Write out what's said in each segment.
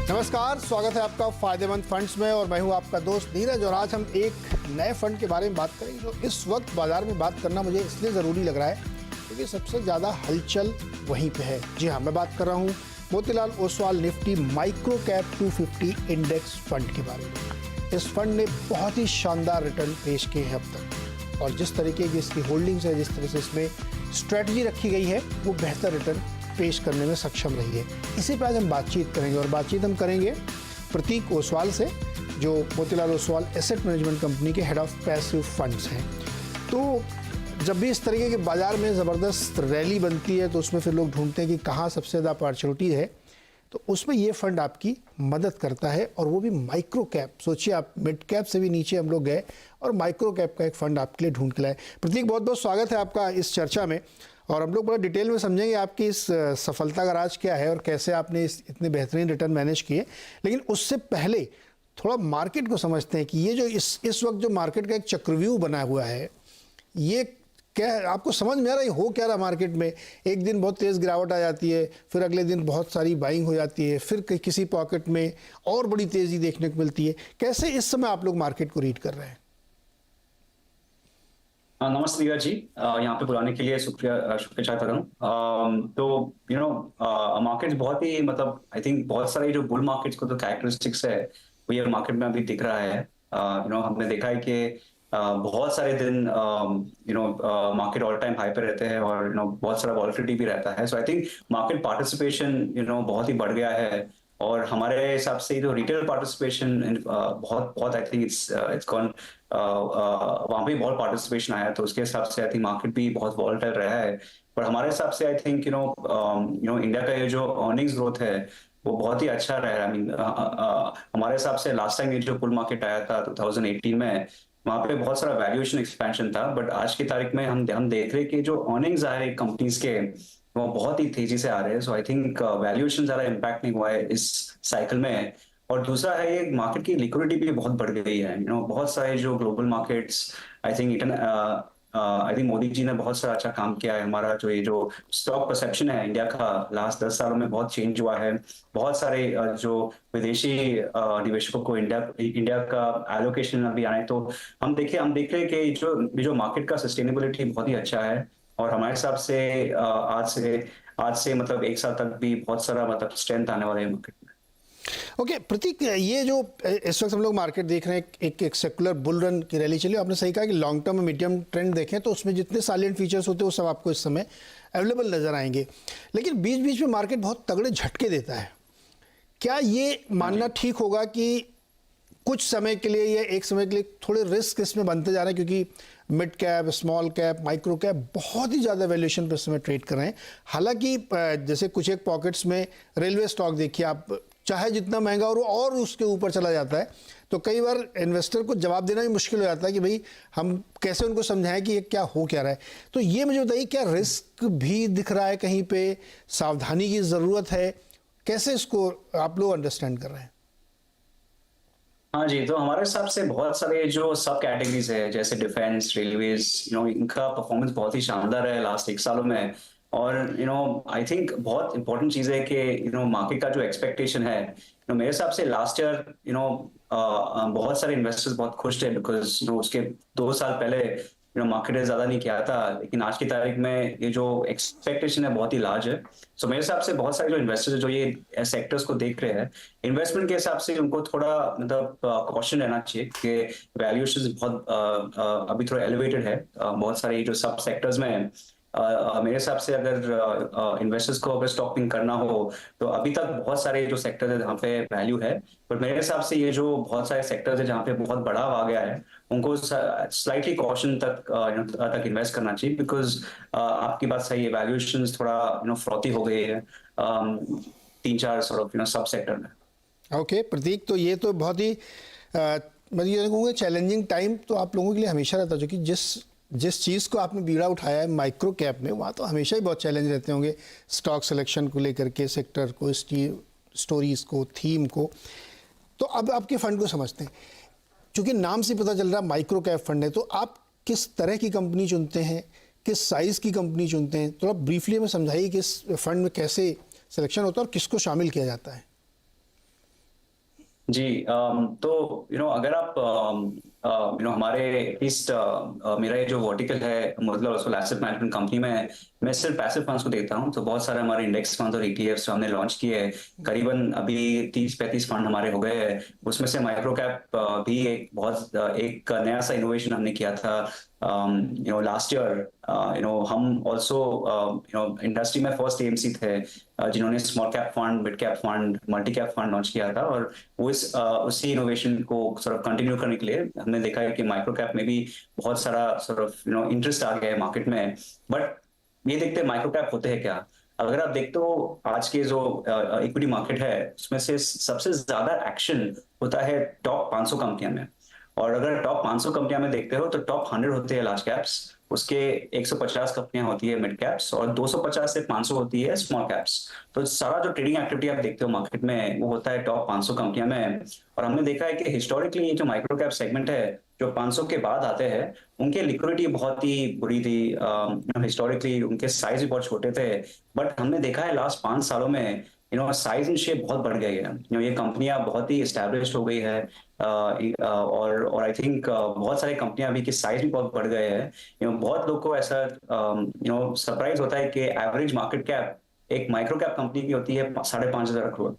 नमस्कार, स्वागत है आपका फायदेमंद फंड्स में और मैं हूं आपका दोस्त नीरज। और आज हम एक नए फंड के बारे में बात करेंगे जो इस वक्त बाजार में बात करना मुझे इसलिए ज़रूरी लग रहा है क्योंकि सबसे ज़्यादा हलचल वहीं पे है। जी हाँ, मैं बात कर रहा हूं Motilal Oswal Nifty micro cap 250 index fund के बारे में। इस फंड ने बहुत ही शानदार रिटर्न पेश किए हैं अब तक और जिस तरीके की इसकी होल्डिंग्स है, जिस तरह से इसमें स्ट्रेटजी रखी गई है, वो बेहतर रिटर्न पेश करने में सक्षम रही है। इसी पर आज हम बातचीत करेंगे और बातचीत हम करेंगे प्रतीक ओसवाल से, जो Motilal Oswal asset management company के हेड ऑफ पैसिव फंड्स हैं। तो जब भी इस तरीके के बाजार में ज़बरदस्त रैली बनती है तो उसमें फिर लोग ढूंढते हैं कि कहाँ सबसे ज़्यादा अपॉर्चुनिटी है, तो उसमें ये फंड आपकी मदद करता है और वो भी माइक्रो कैप। सोचिए आप, मिड कैप से भी नीचे हम लोग गए और माइक्रो कैप का एक फंड आपके लिए ढूंढ के लाए। प्रतीक, बहुत बहुत स्वागत है आपका इस चर्चा में और हम लोग बड़ा डिटेल में समझेंगे आपकी इस सफलता का राज क्या है और कैसे आपने इस इतने बेहतरीन रिटर्न मैनेज किए। लेकिन उससे पहले थोड़ा मार्केट को समझते हैं कि ये जो इस वक्त जो मार्केट का एक चक्रव्यूह बना हुआ है, ये क्या आपको समझ में आ रहा है? हो क्या रहा मार्केट में? एक दिन बहुत तेज़ गिरावट आ जाती है, फिर अगले दिन बहुत सारी बाइंग हो जाती है, फिर किसी पॉकेट में और बड़ी तेज़ी देखने को मिलती है। कैसे इस समय आप लोग मार्केट को रीड कर रहे हैं? नमस्ते नीरज जी, यहाँ पे बुलाने के लिए शुक्रिया चाहता हूँ। तो मार्केट बहुत ही आई थिंक बहुत सारे जो बुल मार्केट्स को तो कैरेक्टरिस्टिक्स है वो ये मार्केट में अभी दिख रहा है। हमने देखा है कि बहुत सारे दिन मार्केट ऑल टाइम हाई पे रहते हैं और बहुत सारा वॉलिटिलिटी भी रहता है। सो आई थिंक मार्केट पार्टिसिपेशन बहुत ही बढ़ गया है और हमारे हिसाब से जो रिटेल पार्टिसिपेशन बहुत बहुत आई थिंक इट्स गॉन, वहाँ पे बहुत पार्टिसिपेशन आया, तो उसके हिसाब से आई थिंक मार्केट भी बहुत वॉलेटाइल रहा है। पर हमारे हिसाब से आई थिंक इंडिया का ये जो अर्निंग्स ग्रोथ है वो बहुत ही अच्छा रहा है। आई मीन हमारे हिसाब से लास्ट टाइम ये जो बुल मार्केट आया था 2018 में, वहाँ पे बहुत सारा वैल्यूएशन एक्सपेंशन था, बट आज की तारीख में हम देख रहे हैं कि जो अर्निंग्स आ रहे हैं कंपनीज के वो बहुत ही तेजी से आ रहे हैं। सो आई थिंक वैल्यूएशन ज्यादा इम्पैक्ट नहीं हुआ है इस साइकिल में। और दूसरा है ये मार्केट की लिक्विडिटी भी बहुत बढ़ गई है। बहुत सारे जो global markets, I think Modi ji ने बहुत सारा अच्छा काम किया है। हमारा जो ये जो स्टॉक परसेप्शन है इंडिया का लास्ट 10 सालों में बहुत चेंज हुआ है। बहुत सारे जो विदेशी निवेशकों को इंडिया का एलोकेशन अभी आए, तो हम देख रहे हैं कि जो मार्केट का सस्टेनेबिलिटी बहुत ही अच्छा है और हमारे हिसाब से आज से एक साल तक भी बहुत सारा स्ट्रेंथ आने वाला है मार्केट में। ओके प्रतीक, ये जो इस वक्त हम लोग मार्केट देख रहे हैं, एक सेकुलर बुल रन की रैली चली। आपने सही कहा कि लॉन्ग टर्म में मीडियम ट्रेंड देखें तो उसमें जितने साइलेंट फीचर्स होते हैं वो सब आपको इस समय अवेलेबल नजर आएंगे, लेकिन बीच बीच में मार्केट बहुत तगड़े झटके देता है। क्या ये मानना ठीक होगा कि कुछ समय के लिए या एक समय के लिए थोड़े रिस्क इसमें बनते जा रहे हैं, क्योंकि mid cap, small cap, micro cap बहुत ही ज़्यादा वैल्यूएशन पर इस समय ट्रेड कर रहे हैं। हालांकि जैसे कुछ एक पॉकेट्स में रेलवे स्टॉक देखिए आप, चाहे जितना महंगा और उसके ऊपर चला जाता है, तो कई बार इन्वेस्टर को जवाब देना भी मुश्किल हो जाता है कि भाई हम कैसे उनको समझाएं कि ये क्या हो क्या रहा है। तो ये मुझे बताइए, क्या रिस्क भी दिख रहा है कहीं पे? सावधानी की ज़रूरत है? कैसे इसको आप लोग अंडरस्टैंड कर रहे हैं? हाँ जी, तो हमारे हिसाब से बहुत सारे जो सब कैटेगरीज है जैसे डिफेंस, रेलवेज, इनका परफॉर्मेंस बहुत ही शानदार है लास्ट 1 सालों में। और आई थिंक बहुत इंपॉर्टेंट चीज है कि मार्केट का जो एक्सपेक्टेशन है, मेरे हिसाब से लास्ट ईयर बहुत सारे इन्वेस्टर्स बहुत खुश थे बिकॉज उसके 2 साल पहले मार्केट ने ज्यादा नहीं किया था, लेकिन आज की तारीख में ये जो एक्सपेक्टेशन है बहुत ही लार्ज है। सो मेरे हिसाब से बहुत सारे जो इन्वेस्टर्स जो ये सेक्टर्स को देख रहे हैं, इन्वेस्टमेंट के हिसाब से उनको थोड़ा कॉशन रहना चाहिए कि वैल्यूएशन बहुत अभी थोड़ा एलिवेटेड है बहुत सारे जो सब सेक्टर्स में। मेरे हिसाब से अगर इन्वेस्टर्स को अगर स्टॉक पिक करना हो तो अभी तक बहुत सारे जो सेक्टर्स है जहाँ पे वैल्यू है, बट मेरे हिसाब से ये जो बहुत सारे सेक्टर्स है जहाँ पे बहुत बढ़ाव आ गया है उनको स्लाइटली कॉशन तक इन्वेस्ट करना चाहिए, बिकॉज आपकी बात सही है, वैल्यूएशन थोड़ा फ्रॉती हो गई है 3-4 सब सेक्टर में। ओके प्रतीक, तो ये तो बहुत ही मैं ये कहूँगा चैलेंजिंग टाइम तो आप लोगों के लिए हमेशा रहता है, जो कि जिस चीज़ को आपने बीड़ा उठाया है माइक्रो कैप में, वहाँ तो हमेशा ही बहुत चैलेंज रहते होंगे स्टॉक सिलेक्शन को लेकर के, सेक्टर को, स्टोरीज को, थीम को। तो अब आपके फंड को समझते हैं, क्योंकि नाम से पता चल रहा है माइक्रो कैप फंड है, तो आप किस तरह की कंपनी चुनते हैं, किस साइज़ की कंपनी चुनते हैं? थोड़ा ब्रीफली हमें समझाइए कि इस फंड में कैसे सिलेक्शन होता है और किसको शामिल किया जाता है। जी तो अगर आप हमारे एटलीस्ट मेरा ये जो वर्टिकल है मतलब उसको एसेट मैनेजमेंट कंपनी में मैं सिर्फ पैसिव फंड्स को देखता हूँ, तो बहुत सारे हमारे इंडेक्स फंड और ईटीएफ्स जो हमने लॉन्च किए हैं, करीबन अभी 30-35 फंड हमारे हो गए हैं। उसमें से माइक्रो कैप भी एक नया सा इनोवेशन हमने किया था लास्ट ईयर। हम ऑल्सो इंडस्ट्री में फर्स्ट एएमसी थे जिन्होंने small cap fund, mid cap fund, multi cap fund launch किया था, और वो उसी इनोवेशन को कंटिन्यू करने के लिए हमने देखा है कि माइक्रो कैप में भी बहुत सारा इंटरेस्ट आ गया है मार्केट में। बट ये देखते हैं माइक्रो कैप होते हैं क्या। अगर आप देखते हो आज के जो इक्विटी मार्केट है उसमें से सबसे ज्यादा एक्शन होता है टॉप 500 कंपनियों में। और अगर टॉप 500 कंपनियां में देखते हो तो टॉप 100 होते हैं लार्ज कैप्स, उसके 150 कंपनियां होती है मिड कैप्स, और 250 से 500 होती है स्मॉल कैप्स। तो सारा जो ट्रेडिंग एक्टिविटी आप देखते हो मार्केट में वो होता है टॉप 500 कंपनियां में। और हमने देखा है कि हिस्टोरिकली ये जो माइक्रो कैप सेगमेंट है जो 500 के बाद आते हैं उनके लिक्विडिटी बहुत ही बुरी थी। हिस्टोरिकली उनके साइज भी बहुत छोटे थे। बट हमने देखा है लास्ट 5 सालों में साइज एंड शेप बहुत बढ़ गई है। ये कंपनियां बहुत ही एस्टैब्लिश्ड हो गई है। और आई थिंक बहुत सारी कंपनियां अभी की साइज भी बहुत बढ़ गए हैं। बहुत लोग को ऐसा सरप्राइज होता है कि एवरेज मार्केट कैप एक माइक्रो कैप कंपनी की होती है 5,500 करोड़।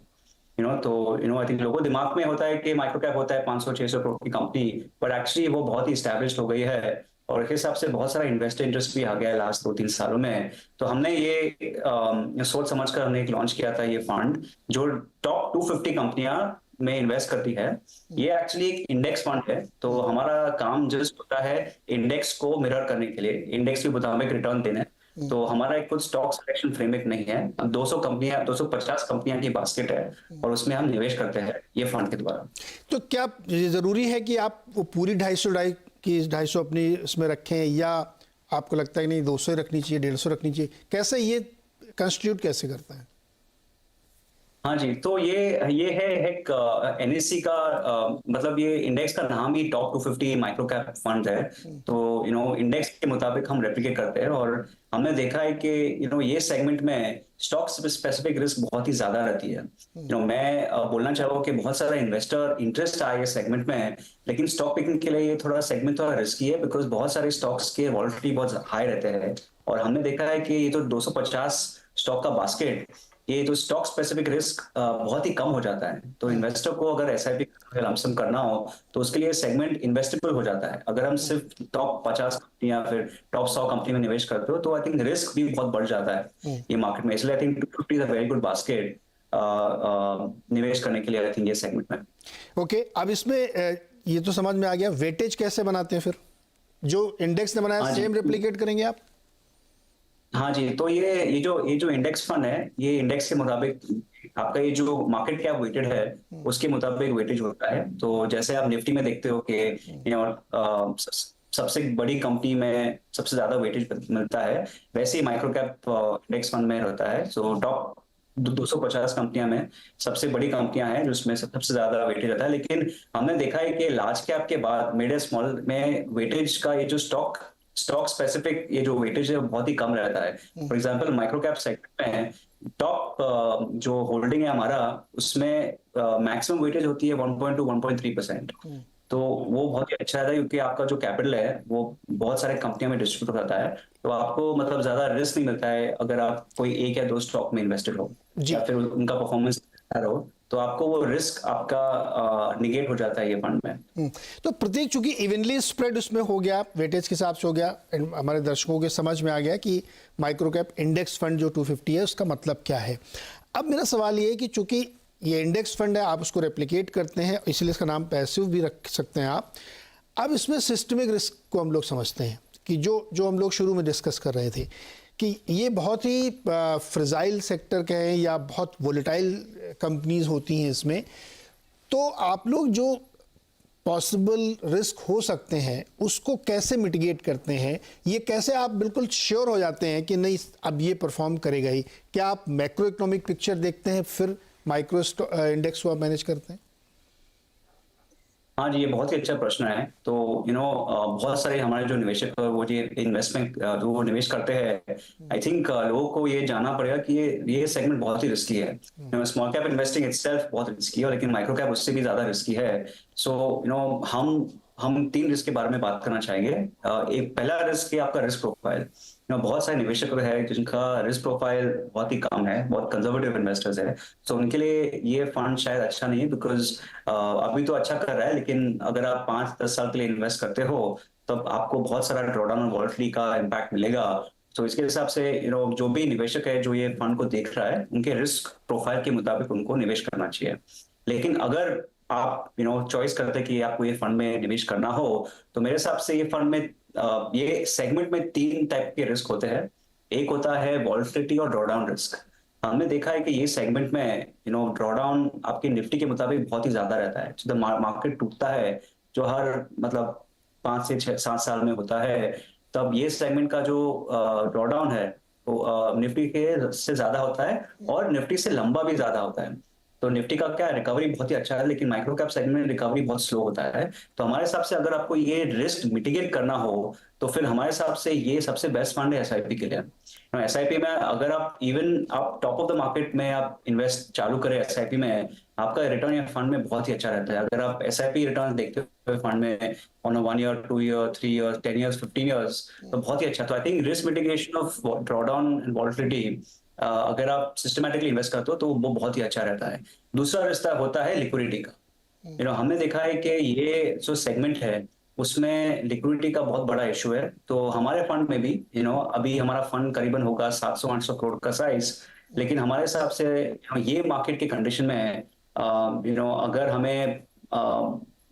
तो आई थिंक लोगों दिमाग में होता है कि माइक्रो कैप होता है 500-600 करोड़ की कंपनी, बट एक्चुअली वो बहुत ही स्टैब्लिश्ड हो गई है। और इस हिसाब से बहुत सारा इन्वेस्टर इंटरेस्ट भी आ गया है लास्ट 2-3 सालों में। तो हमने ये सोच समझकर हमने एक लॉन्च किया था ये फंड जो टॉप 250 कंपनियां में इन्वेस्ट करती है। ये एक्चुअली एक इंडेक्स फंड है, तो हमारा काम जस्ट होता है इंडेक्स को मिरर करने के लिए, इंडेक्स के मुताबिक रिटर्न देने। तो हमारा एक कुछ स्टॉक सिलेक्शन फ्रेमवर्क नहीं है। 250 कंपनियां की बास्केट है और उसमें हम निवेश करते हैं ये फंड के द्वारा। तो क्या ये ज़रूरी है कि आप वो पूरी 250 अपनी इसमें रखें, या आपको लगता है कि नहीं 200 रखनी चाहिए, 150 रखनी चाहिए? कैसे ये कंस्टिट्यूट कैसे करता है? हाँ जी, तो ये है एक एनएससी का मतलब ये इंडेक्स का नाम ही टॉप 250 माइक्रो कैप फंड है। तो इंडेक्स के मुताबिक हम रेप्लिकेट करते हैं, और हमने देखा है कि ये सेगमेंट में स्टॉक स्पेसिफिक रिस्क बहुत ही ज्यादा रहती है। मैं बोलना चाहूँगा कि बहुत सारा इन्वेस्टर इंटरेस्ट आया इस सेगमेंट में, लेकिन स्टॉक पिकिंग के लिए ये सेगमेंट थोड़ा रिस्की है, बिकॉज बहुत सारे स्टॉक्स के वॉलेटिलिटी बहुत हाई रहते हैं। और हमने देखा है कि ये जो 250 स्टॉक का बास्केट, ये जो स्टॉक स्पेसिफिक रिस्क बहुत ही कम हो जाता है। तो इन्वेस्टर को अगर एसआईपी लमसम करना हो तो उसके लिए सेगमेंट इन्वेस्टेबल हो जाता है। अगर हम सिर्फ टॉप 50 कंपनी या फिर टॉप 100 कंपनी में निवेश करते हो तो आई थिंक रिस्क भी बहुत बढ़ जाता है ये मार्केट में। इसलिए I think 250 is a very good basket निवेश करने के लिए आई थिंक ये सेगमेंट में। ओके, अब इसमें ये तो समझ में आ गया, वेटेज कैसे बनाते हैं फिर? जो इंडेक्स ने बनाया सेम रेप्लिकेट करेंगे आप? हाँ जी, तो ये जो इंडेक्स फंड है, ये इंडेक्स के मुताबिक आपका ये जो मार्केट कैप वेटेड है उसके मुताबिक वेटेज होता है। तो जैसे आप निफ्टी में देखते हो कि सबसे बड़ी कंपनी में सबसे ज्यादा वेटेज मिलता है, वैसे ही माइक्रो कैप इंडेक्स फंड में होता है। सो टॉप 250 कंपनियां में सबसे बड़ी कंपनियां हैं जिसमें सबसे ज्यादा वेटेज रहता है। लेकिन हमने देखा है कि लार्ज कैप के बाद मिड स्मॉल में वेटेज का ये जो स्टॉक स्पेसिफिक ये जो वेटेज है वो बहुत ही कम रहता है। For example micro cap segment में टॉप जो होल्डिंग है हमारा उसमें मैक्सिमम वेटेज होती है 1.2-1.3%। तो वो बहुत ही अच्छा है क्योंकि आपका जो कैपिटल है वो बहुत सारे कंपनियों में डिस्ट्रीब्यूट हो जाता है। तो आपको मतलब ज्यादा रिस्क नहीं मिलता है अगर आप कोई एक या दो स्टॉक में इन्वेस्टेड हो या फिर उनका परफॉर्मेंस हो, तो आपको वो रिस्क आपका निगेट हो जाता है ये फंड में। तो प्रतीक, चूंकि इवनली स्प्रेड उसमें हो गया, वेटेज के हिसाब से हो गया, हमारे दर्शकों के समझ में आ गया कि माइक्रो कैप इंडेक्स फंड जो 250 है उसका मतलब क्या है। अब मेरा सवाल ये है कि चूंकि ये इंडेक्स फंड है, आप उसको रेप्लिकेट करते हैं, इसलिए इसका नाम पैसिव भी रख सकते हैं आप। अब इसमें सिस्टमिक रिस्क को हम लोग समझते हैं कि जो हम लोग शुरू में डिस्कस कर रहे थे कि ये बहुत ही फ्रजाइल सेक्टर कहें या बहुत वोलेटाइल कंपनीज होती हैं इसमें। तो आप लोग जो पॉसिबल रिस्क हो सकते हैं उसको कैसे मिटिगेट करते हैं? ये कैसे आप बिल्कुल श्योर हो जाते हैं कि नहीं अब ये परफॉर्म करेगा ही? क्या आप मैक्रो इकोनॉमिक पिक्चर देखते हैं फिर माइक्रो इंडेक्स को आप मैनेज करते हैं? हाँ जी, ये बहुत ही अच्छा प्रश्न है। तो बहुत सारे हमारे जो निवेशक वो ये इन्वेस्टमेंट जो वो निवेश करते हैं, आई थिंक लोगों को ये जानना पड़ेगा कि ये सेगमेंट बहुत ही रिस्की है। स्मॉल कैप इन्वेस्टिंग इटसेल्फ बहुत रिस्की है, लेकिन माइक्रो कैप उससे भी ज्यादा रिस्की है। सो हम तीन रिस्क के बारे में बात करना चाहेंगे। एक पहला रिस्क है आपका रिस्क प्रोफाइल। बहुत सारे निवेशक है जिनका रिस्क प्रोफाइल बहुत ही कम है, बहुत कंजर्वेटिव इन्वेस्टर्स है। सो उनके लिए ये फंड शायद अच्छा नहीं है, बिकॉज अभी तो अच्छा कर रहा है, लेकिन अगर आप 5-10 साल के लिए इन्वेस्ट करते हो तब आपको बहुत सारा ड्रॉडाउन और वॉलेटिलिटी का इम्पैक्ट मिलेगा। तो इसके हिसाब से जो भी निवेशक है जो ये फंड को देख रहा है, उनके रिस्क प्रोफाइल के मुताबिक उनको निवेश करना चाहिए। लेकिन अगर आप चॉइस करते हैं कि आपको ये फंड में निवेश करना हो, तो मेरे हिसाब से ये फंड में ये सेगमेंट में तीन टाइप के रिस्क होते हैं। एक होता है वॉलेटिलिटी और ड्रॉडाउन रिस्क। हमने देखा है कि ये सेगमेंट में ड्रॉडाउन आपके निफ्टी के मुताबिक बहुत ही ज्यादा रहता है। जब मार्केट टूटता है जो हर मतलब 5 से 7 साल में होता है, तब ये सेगमेंट का जो ड्रॉडाउन है वो निफ्टी के से ज्यादा होता है और निफ्टी से लंबा भी ज्यादा होता है। तो निफ्टी का क्या रिकवरी बहुत ही अच्छा है, लेकिन माइक्रो कैप सेगमेंट में रिकवरी बहुत स्लो होता है। तो हमारे हिसाब से अगर आपको ये रिस्क मिटिगेट करना हो, तो फिर हमारे हिसाब से ये सबसे बेस्ट फंड है एसआईपी के लिए। एसआईपी में अगर आप टॉप ऑफ द मार्केट में आप इन्वेस्ट चालू करें एसआईपी में, आपका रिटर्न या फंड में बहुत ही अच्छा रहता है। अगर आप एसआईपी रिटर्न देखते हो फंड में on 1 year, 2 year, 3 year, 10 years, 15 years, तो बहुत ही अच्छा। तो I think risk mitigation of drawdown and volatility अगर आप सिस्टमैटिकली इन्वेस्ट करते हो तो वो बहुत ही अच्छा रहता है। दूसरा रिश्ता होता है लिक्विडिटी का। हमने देखा है कि ये जो सेगमेंट है उसमें लिक्विडिटी का बहुत बड़ा इशू है। तो हमारे फंड में भी अभी हमारा फंड करीबन होगा 700-800 करोड़ का साइज, लेकिन हमारे हिसाब से ये मार्केट के कंडीशन में अगर हमें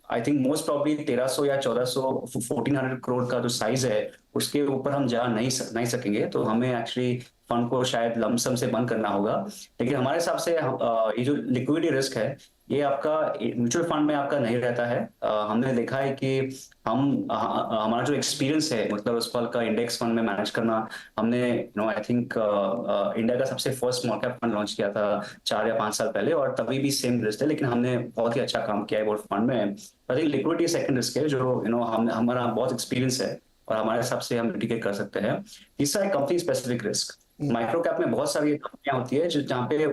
आई थिंक मोस्ट प्रॉब्ली 1300 या 1400 1400 करोड़ का जो साइज है उसके ऊपर हम जा नहीं सकेंगे। तो हमें एक्चुअली फंड को शायद लमसम से बंद करना होगा। लेकिन हमारे हिसाब से ये जो लिक्विडिटी रिस्क है ये आपका म्यूचुअल फंड में आपका नहीं रहता है। हमने देखा है कि हमारा जो एक्सपीरियंस है मतलब उस फल का इंडेक्स फंड में मैनेज करना, हमने आई थिंक इंडिया का सबसे first small cap fund launch किया था 4 या 5 साल पहले, और तभी भी सेम रिस्क है, लेकिन हमने बहुत ही अच्छा काम किया है वो फंड में। I think liquidity second risk है जो हमारा बहुत एक्सपीरियंस है और हमारे हिसाब से हम मिटिगेट कर सकते हैं। तीसरा है company specific risk. Micro cap में बहुत सारी कंपनियां होती है जहाँ पे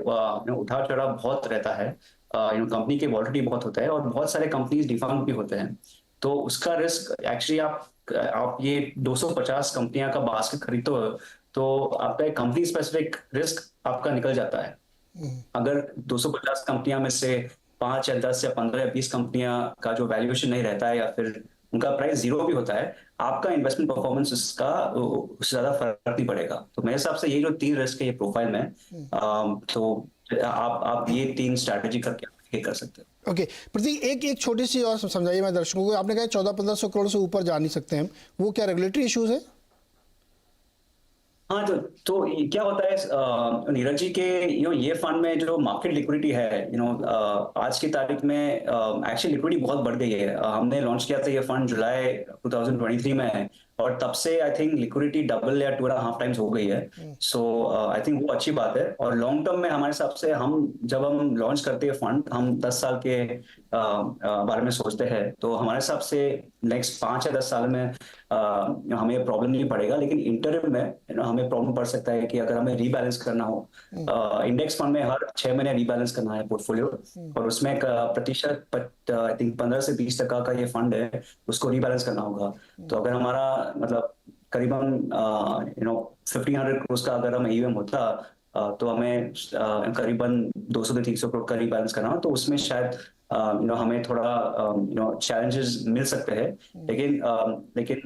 उतार चढ़ाव बहुत रहता है, कंपनी के वॉलेटिलिटी बहुत होता है और बहुत सारे कंपनीज डिफॉल्ट भी होते हैं। तो उसका रिस्क एक्चुअली आप ये 250 कंपनियां का बास्केट खरीदते हो तो आपका एक कंपनी स्पेसिफिक रिस्क आपका निकल जाता है। अगर 250 कंपनियां में से 5 या 10 या 15 या 20 कंपनियां का जो वैल्यूएशन नहीं रहता है या फिर उनका प्राइस जीरो भी होता है, आपका इन्वेस्टमेंट परफॉर्मेंस उसका उससे ज्यादा फर्क नहीं पड़ेगा। तो मेरे हिसाब से ये जो तीन रिस्क है ये प्रोफाइल में, तो आप ये तीन स्ट्रैटेजी करके कर सकते हो। ओके प्रतीक, एक छोटी सी और समझाइए मैं दर्शकों को। आपने कहा 1400-1500 करोड़ से ऊपर जा नहीं सकते हैं, वो क्या रेगुलेटरी इश्यूज है? हाँ, तो क्या होता है नीरज जी के ये फंड में जो मार्केट लिक्विडिटी है आज की तारीख में एक्चुअली लिक्विडिटी बहुत बढ़ गई है। हमने लॉन्च किया था ये फंड जुलाई 2023 में, और तब से आई थिंक लिक्विडिटी डबल या 2.5 टाइम्स हो गई है। सो आई थिंक वो अच्छी बात है। और लॉन्ग टर्म में हमारे हिसाब से जब हम लॉन्च करते हैं फंड, हम 10 साल के बारे में सोचते हैं, तो हमारे हिसाब से नेक्स्ट 5 या 10 साल में हमें प्रॉब्लम नहीं पड़ेगा। लेकिन इंटरम में हमें प्रॉब्लम पड़ सकता है कि अगर हमें रीबैलेंस करना हो, इंडेक्स फंड में हर 6 महीने रीबैलेंस करना है पोर्टफोलियो, और उसमें एक प्रतिशत आई थिंक 15 से 20% का ये फंड है उसको रीबैलेंस करना होगा। तो अगर हमारा मतलब करीबन 1500 करोड़ का अगर हम AUM होता तो हमें करीबन 200 से 300 करोड़ का रीबैलेंस करना हो, तो उसमें शायद हमें थोड़ा चैलेंजेस मिल सकते हैं। लेकिन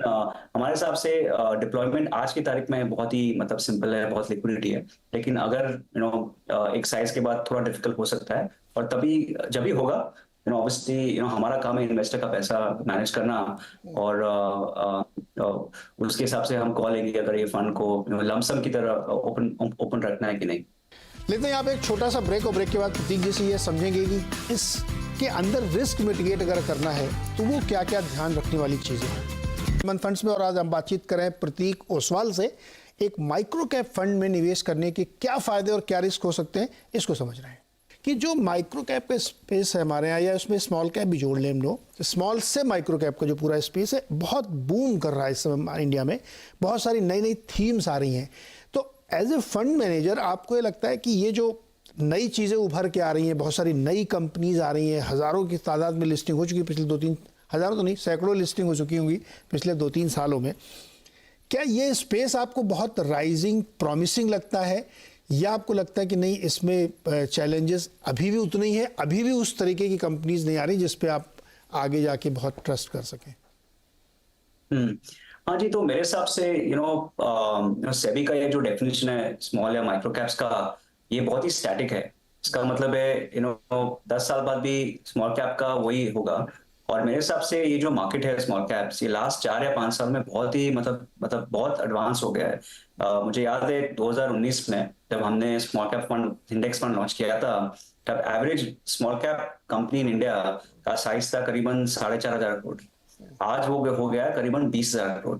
हमारे हिसाब से डिप्लॉयमेंट आज की तारीख में बहुत ही मतलब सिंपल है, बहुत लिक्विडिटी है। लेकिन अगर एक साइज के बाद थोड़ा डिफिकल्ट हो सकता है, और तभी जब भी होगा ऑब्वियसली हमारा काम है इन्वेस्टर का पैसा मैनेज करना, और उसके हिसाब से हम कॉल लेंगे अगर ये फंड को लमसम की तरह ओपन रखना है कि नहीं। लेते हैं यहाँ पे एक छोटा सा ब्रेक, और ब्रेक के बाद प्रतीक जी से ये समझेंगे कि इसके अंदर रिस्क मिटिगेट अगर करना है तो वो क्या क्या ध्यान रखने वाली चीज़ें हैं मन फंड्स में। और आज हम बातचीत करें प्रतीक ओसवाल से, एक माइक्रो कैप फंड में निवेश करने के क्या फ़ायदे और क्या रिस्क हो सकते हैं, इसको समझ रहे हैं। कि जो माइक्रो कैप का स्पेस है हमारे यहाँ, या उसमें स्मॉल कैप भी जोड़ लें हम लोग, स्मॉल से माइक्रो कैप का जो पूरा स्पेस है बहुत बूम कर रहा है इस समय इंडिया में, बहुत सारी नई नई थीम्स आ रही हैं। तो एज ए फंड मैनेजर आपको ये लगता है कि ये जो नई चीज़ें उभर के आ रही हैं, बहुत सारी नई कंपनीज आ रही हैं, हज़ारों की तादाद में लिस्टिंग हो चुकी है पिछले 2-3 हज़ारों तो नहीं, सैकड़ों लिस्टिंग हो चुकी होंगी पिछले 2-3 सालों में, क्या ये स्पेस आपको बहुत राइजिंग प्रॉमिसिंग लगता है, या आपको लगता है कि नहीं इसमें चैलेंजेस अभी भी उतने ही हैं, अभी भी उस तरीके की कंपनीज नहीं आ रही जिस पे आप आगे जाके बहुत ट्रस्ट कर सकें? हाँ जी, तो मेरे हिसाब से सेबी का ये जो डेफिनेशन है स्मॉल या माइक्रो कैप्स का, ये बहुत ही स्टैटिक है। इसका मतलब है 10 साल बाद भी स्मॉल कैप का वही होगा। और मेरे हिसाब से ये जो मार्केट है स्मॉल कैप्स, ये लास्ट 4 या 5 साल में बहुत ही मतलब बहुत एडवांस हो गया है। मुझे याद है 2019 में जब हमने small cap fund index fund launch किया था, तब average small cap company in India का साइज था करीबन 4,500 करोड़। आज वो हो गया है करीबन 20,000 करोड़।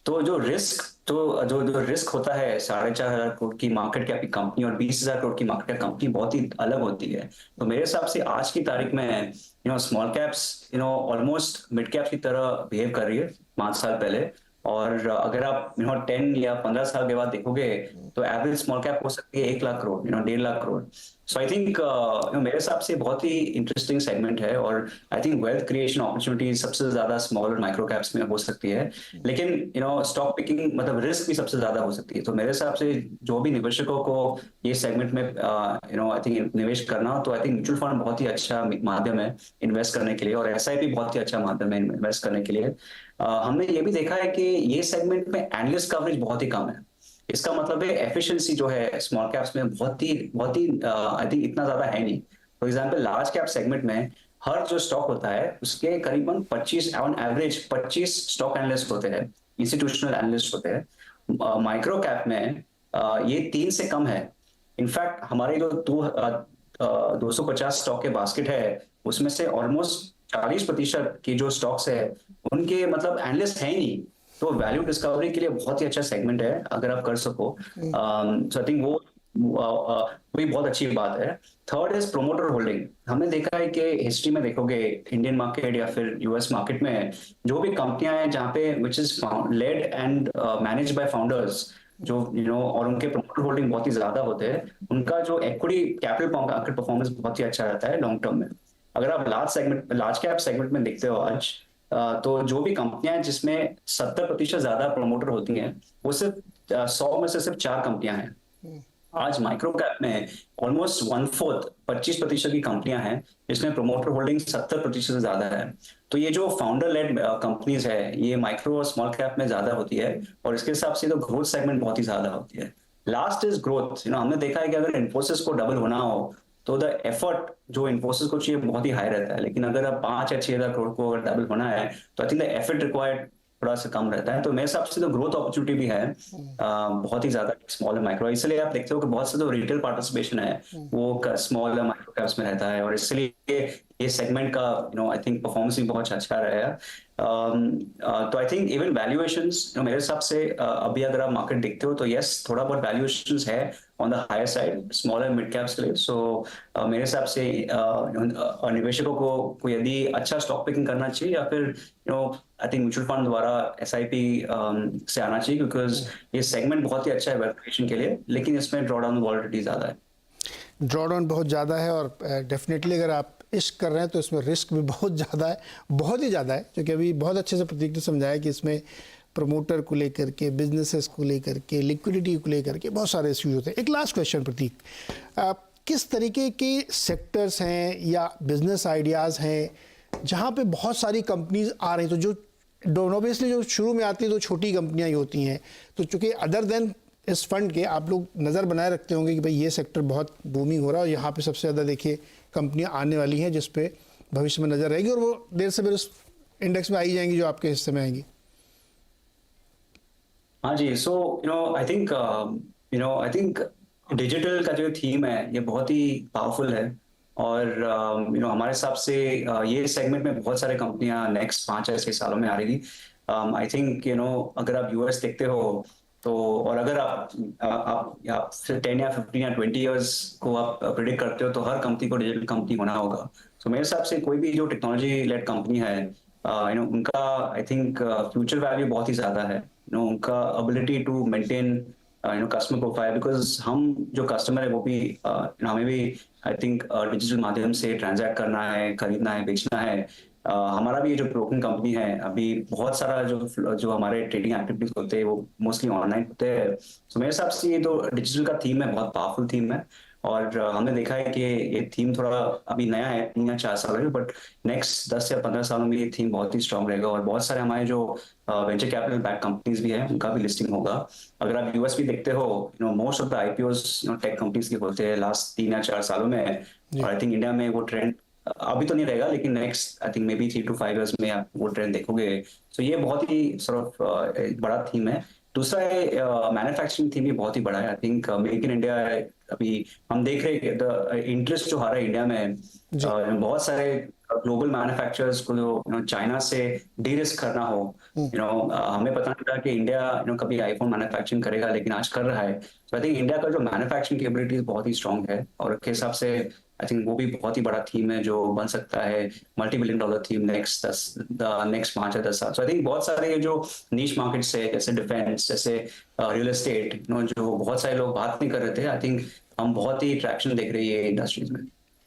तो जो रिस्क होता है 4,500 करोड़ की मार्केट कैप की कंपनी और 20,000 करोड़ की मार्केट कैप कंपनी बहुत ही अलग होती है। तो मेरे हिसाब से आज की तारीख में small caps almost mid caps की तरह बिहेव कर रही है 5 साल पहले। और अगर आप 10 या 15 साल के बाद देखोगे तो एवरेज स्मॉल कैप हो सकती है 1 लाख करोड़, 1.5 लाख करोड़। सो आई थिंक मेरे हिसाब से बहुत ही इंटरेस्टिंग सेगमेंट है। और I think wealth creation opportunity सबसे ज्यादा स्मॉल और माइक्रो कैप्स में हो सकती है। लेकिन स्टॉक पिकिंग मतलब रिस्क भी सबसे ज्यादा हो सकती है। तो मेरे हिसाब से जो भी निवेशकों को ये सेगमेंट में आई थिंक निवेश करना हो, तो आई थिंक म्यूचुअल फंड बहुत ही अच्छा माध्यम है इन्वेस्ट करने के लिए, और एसआईपी बहुत ही अच्छा माध्यम है इन्वेस्ट करने के लिए। हमने ये भी देखा है कि ये सेगमेंट में एनालिस्ट कवरेज बहुत ही कम है। इसका मतलब है एफिशिएंसी जो है स्मॉल कैप्स में बहुत ही आई थिंक इतना ज्यादा है नहीं। For example large cap segment में हर जो स्टॉक होता है उसके करीबन 25 ऑन एवरेज 25 स्टॉक एनालिस्ट होते हैं, इंस्टीट्यूशनल एनालिस्ट होते हैं। माइक्रो कैप में ये 3 से कम है। इनफैक्ट हमारे जो 250 स्टॉक के बास्केट है उसमें से ऑलमोस्ट 40% की जो स्टॉक्स है उनके मतलब एनालिस्ट है ही नहीं। तो वैल्यू डिस्कवरी के लिए बहुत ही अच्छा सेगमेंट है अगर आप कर सको। सो आई थिंक वो भी बहुत अच्छी बात है। Third is promoter holding. हमने देखा है कि हिस्ट्री में देखोगे इंडियन मार्केट या फिर यूएस मार्केट में जो भी कंपनियां हैं जहां पे which is led and manage by founders, जो और उनके प्रोमोटर होल्डिंग बहुत ही ज्यादा होते हैं, उनका जो इक्विटी कैपिटल मार्केट परफॉर्मेंस बहुत ही अच्छा रहता है लॉन्ग टर्म में। अगर आप लार्ज कैप सेगमेंट में देखते हो आज, तो जो भी कंपनियां जिसमें 70% ज्यादा प्रमोटर होती हैं वो सिर्फ 100 में से सिर्फ 4 कंपनियां हैं। आज माइक्रो कैप में ऑलमोस्ट 1/4 25% की कंपनियां हैं जिसमें प्रमोटर होल्डिंग 70% से ज्यादा है। तो ये जो फाउंडर लेड कंपनीज है ये माइक्रो और स्मॉल कैप में ज्यादा होती है, और इसके हिसाब से तो ग्रोथ सेगमेंट बहुत ही ज्यादा होती है। Last is growth. हमने देखा है कि अगर इन्फोसिस को डबल होना हो तो द एफर्ट जो इन्फोसिस को चाहिए बहुत ही हाई रहता है, लेकिन अगर आप 5 या 6,000 करोड़ को अगर डबल होना है तो I think the effort required थोड़ा सा कम रहता है। तो मेरे हिसाब से तो ग्रोथ अपॉर्चुनिटी भी है बहुत ही ज्यादा स्मॉल और माइक्रो। इसलिए आप देखते हो कि बहुत से जो रिटेल पार्टिसिपेशन है वो स्मॉल और माइक्रो कैप्स में रहता है, और इसलिए ये सेगमेंट का आई थिंक परफॉर्मेंस भी बहुत अच्छा रहा है। तो आई थिंक इवन वैल्यूएशंस मेरे हिसाब से अभी अगर आप मार्केट देखते हो तो यस थोड़ा बहुत वैल्यूएशंस है on the higher side small and mid caps के लिए। सो मेरे हिसाब से निवेशकों को यदि अच्छा स्टॉक पिकिंग करना चाहिए या फिर आई थिंक म्यूचुअल फंड द्वारा एसआईपी से आना चाहिए, बिकॉज ये सेगमेंट बहुत ही अच्छा है वेल्थ क्रिएशन के लिए, लेकिन इसमें ड्रॉडाउन वॉलिटिलिटी ज्यादा है। ड्रॉडाउन बहुत ज़्यादा है, और डेफिनेटली अगर आप इश्क कर रहे हैं तो इसमें रिस्क भी बहुत ज़्यादा है, बहुत ही ज़्यादा है, क्योंकि अभी बहुत अच्छे से प्रतीक ने समझाया कि इसमें प्रमोटर को लेकर के, बिजनेसेस को लेकर के, लिक्विडिटी को लेकर के बहुत सारे इश्यूज होते हैं। एक लास्ट क्वेश्चन प्रतीक, किस तरीके के सेक्टर्स हैं या बिजनेस आइडियाज़ हैं जहाँ पे बहुत सारी कंपनीज आ रही हैं? तो जो ऑब्वियसली जो शुरू में आती है तो छोटी कंपनियाँ ही होती हैं, तो चूँकि अदर देन इस फंड के आप लोग नज़र बनाए रखते होंगे कि भाई ये सेक्टर बहुत बूमिंग हो रहा है और यहाँ पे सबसे ज़्यादा देखिए कंपनियाँ आने वाली हैं जिस पे भविष्य में नज़र रहेगी, और वो देर से देर उस इंडेक्स में आई जाएंगी जो आपके हिस्से में आएंगी। हाँ जी, सो आई थिंक डिजिटल का जो थीम है ये बहुत ही पावरफुल है, और हमारे हिसाब से ये सेगमेंट में बहुत सारे कंपनियां नेक्स्ट 5 या 6 सालों में आ रही। आई थिंक अगर आप यूएस देखते हो तो और अगर आप 10 या 15 या 20 इयर्स को आप प्रिडिक्ट करते हो तो हर कंपनी को डिजिटल कंपनी होना होगा। तो मेरे हिसाब से कोई भी जो टेक्नोलॉजी लेड कंपनी है, उनका आई थिंक फ्यूचर वैल्यू बहुत ही ज्यादा है। उनका ability to maintain customer profile, because हम जो कस्टमर है वो भी हमें भी आई थिंक डिजिटल माध्यम से ट्रांजैक्ट करना है, खरीदना है, बेचना है। हमारा भी जो ब्रोकिंग कंपनी है, अभी बहुत सारा जो हमारे ट्रेडिंग एक्टिविटीज होते हैं वो मोस्टली ऑनलाइन होते हैं। तो मेरे हिसाब से ये तो डिजिटल का थीम है, बहुत पावरफुल थीम है। और हमने देखा है कि ये थीम थोड़ा अभी नया है, 3 या 4 साल है, बट नेक्स्ट 10 या 15 सालों में ये थीम बहुत ही स्ट्रांग रहेगा। और बहुत सारे हमारे जो वेंचर कैपिटल बैक कंपनीज भी है, उनका भी लिस्टिंग होगा। अगर आप यूएस भी देखते हो, most of the IPOs tech companies के होते हैं लास्ट 3 या 4 सालों में। और आई थिंक इंडिया में वो ट्रेंड अभी तो नहीं रहेगा, लेकिन next I think may be 3 to 5 years में आप वो ट्रेंड देखोगे। तो ये बहुत ही सॉर्ट ऑफ बड़ा थीम है। दूसरा है मैन्युफैक्चरिंग थीम भी बहुत ही बड़ा है। I think make in India अभी हम देख रहे हैं द इंटरेस्ट जो आ रहा है इंडिया में। बहुत सारे ग्लोबल मैन्युफैक्चरर्स को जो चाइना से डीरिस्क करना हो, हमें पता नहीं था कि इंडिया कभी आईफोन मैन्युफैक्चरिंग करेगा, लेकिन आज कर रहा है। तो आई थिंक इंडिया का जो मैन्युफैक्चरिंग कैपेबिलिटी बहुत ही स्ट्रांग है, और उसके हिसाब से आई थिंक वो भी बहुत ही बड़ा थीम है जो बन सकता है $multi-billion थीम नेक्स्ट 5 या 10 साल। तो आई थिंक बहुत सारे ये जो नीश मार्केट्स है, जैसे डिफेंस, जैसे रियल एस्टेट, जो बहुत सारे लोग बात नहीं कर रहे थे, आई थिंक हम बहुत ही ट्रैक्शन देख रही है इंडस्ट्रीज में।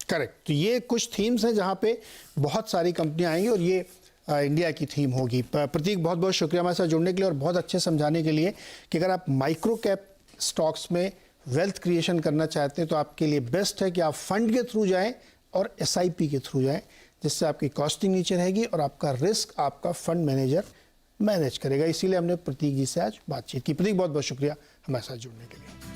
करेक्ट। तो ये कुछ थीम्स हैं जहाँ पे बहुत सारी कंपनियां आएंगी, और ये इंडिया की थीम होगी। प्रतीक, बहुत बहुत शुक्रिया हमारे साथ जुड़ने के लिए और बहुत अच्छे समझाने के लिए कि अगर आप माइक्रो कैप स्टॉक्स में वेल्थ क्रिएशन करना चाहते हैं तो आपके लिए बेस्ट है कि आप फंड के थ्रू जाएं और एसआईपी के थ्रू जाएं, जिससे आपकी कॉस्टिंग नीचे रहेगी और आपका रिस्क आपका फंड मैनेजर मैनेज करेगा। इसीलिए हमने प्रतीक जी से आज बातचीत की। प्रतीक, बहुत बहुत शुक्रिया हमारे साथ जुड़ने के लिए।